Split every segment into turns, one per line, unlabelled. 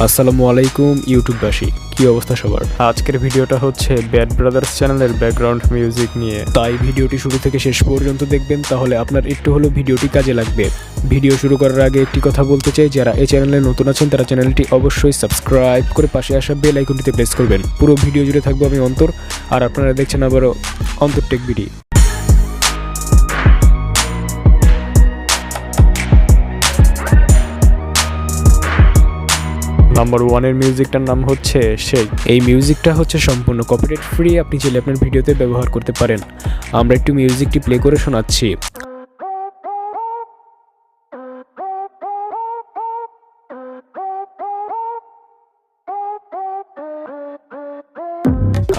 আসসালামু আলাইকুম ইউটিউববাসী, কি অবস্থা সবার। আজকের ভিডিওটা হচ্ছে ব্যাড ব্রাদার্স চ্যানেলের ব্যাকগ্রাউন্ড মিউজিক নিয়ে, তাই ভিডিওটি শুরু থেকে শেষ পর্যন্ত দেখবেন, তাহলে আপনার একটু হলেও ভিডিওটি কাজে লাগবে। ভিডিও শুরু করার আগে একটি কথা বলতে চাই, যারা এই চ্যানেলে নতুন আছেন তারা চ্যানেলটি অবশ্যই সাবস্ক্রাইব করে পাশে আসা বেল আইকনটিতে প্রেস করবেন। পুরো ভিডিও জুড়ে থাকবো আমি অন্তর, আর আপনারা দেখছেন আবারও অন্তর টেক ভিডিও। নাম্বার 1 এর মিউজিকটার নাম হচ্ছে শেক। এই মিউজিকটা হচ্ছে সম্পূর্ণ কপিরাইট ফ্রি, আপনি চাইলে আপনার ভিডিওতে ব্যবহার করতে পারেন। আমরা একটু মিউজিকটি প্লে করে শোনাচ্ছি।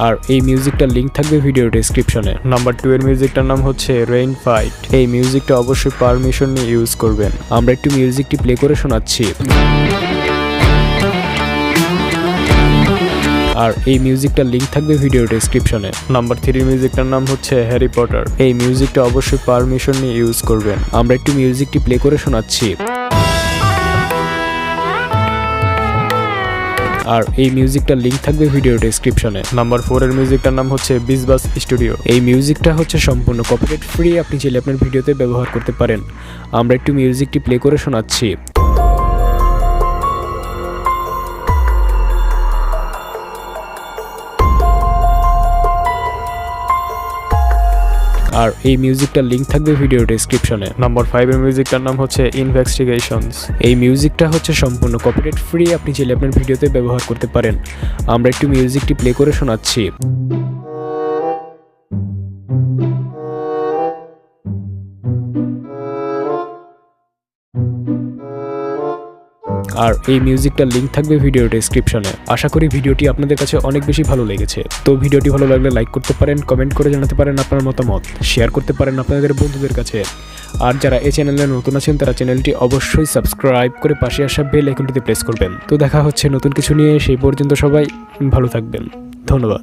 আর এই মিউজিকটার লিঙ্ক থাকবে ভিডিও ডেসক্রিপশনে। নাম্বার 2 এর মিউজিকটার নাম হচ্ছে রেইন ফাইট। এই মিউজিকটা অবশ্যই পারমিশন নিয়ে ইউজ করবেন। আমরা একটু মিউজিকটি প্লে করে শোনাচ্ছি। আর এই মিউজিকটার লিঙ্ক থাকবে ভিডিও ডেসক্রিপশনে। নাম্বার 3 এর মিউজিকটার নাম হচ্ছে হ্যারি পটার। এই মিউজিকটা অবশ্যই পারমিশন নিয়ে ইউজ করবেন। আমরা একটু মিউজিকটি প্লে করে শোনাচ্ছি। আর এই মিউজিকটার লিঙ্ক থাকবে ভিডিও ডেসক্রিপশনে। নাম্বার 4 এর মিউজিকটার নাম হচ্ছে বিজবাস স্টুডিও। এই মিউজিকটা হচ্ছে সম্পূর্ণ কপিরাইট ফ্রি, আপনি চাইলে আপনার ভিডিওতে ব্যবহার করতে পারেন। আমরা একটু মিউজিকটি প্লে করে শোনাচ্ছি। আর এই মিউজিকটার লিঙ্ক থাকবে ভিডিও ডেসক্রিপশনে। নাম্বার 5 এর মিউজিকটার নাম হচ্ছে ইনভেস্টিগেশনস। এই মিউজিকটা হচ্ছে সম্পূর্ণ কপিরাইট ফ্রি, আপনি চাইলে আপনার ভিডিওতে ব্যবহার করতে পারেন। আমরা একটু মিউজিকটি প্লে করে শোনাচ্ছি। আর এই মিউজিকটার লিঙ্ক থাকবে ভিডিও ডেসক্রিপশনে। আশা করি ভিডিওটি আপনাদের কাছে অনেক বেশি ভালো লেগেছে। তো ভিডিওটি ভালো লাগলে লাইক করতে পারেন, কমেন্ট করে জানাতে পারেন আপনার মতামত, শেয়ার করতে পারেন আপনাদের বন্ধুদের কাছে। আর যারা এই চ্যানেলে নতুন আছেন তারা চ্যানেলটি অবশ্যই সাবস্ক্রাইব করে পাশে আসা বেল আইকনটিতে প্রেস করবেন। তো দেখা হচ্ছে নতুন কিছু নিয়ে, সেই পর্যন্ত সবাই ভালো থাকবেন। ধন্যবাদ।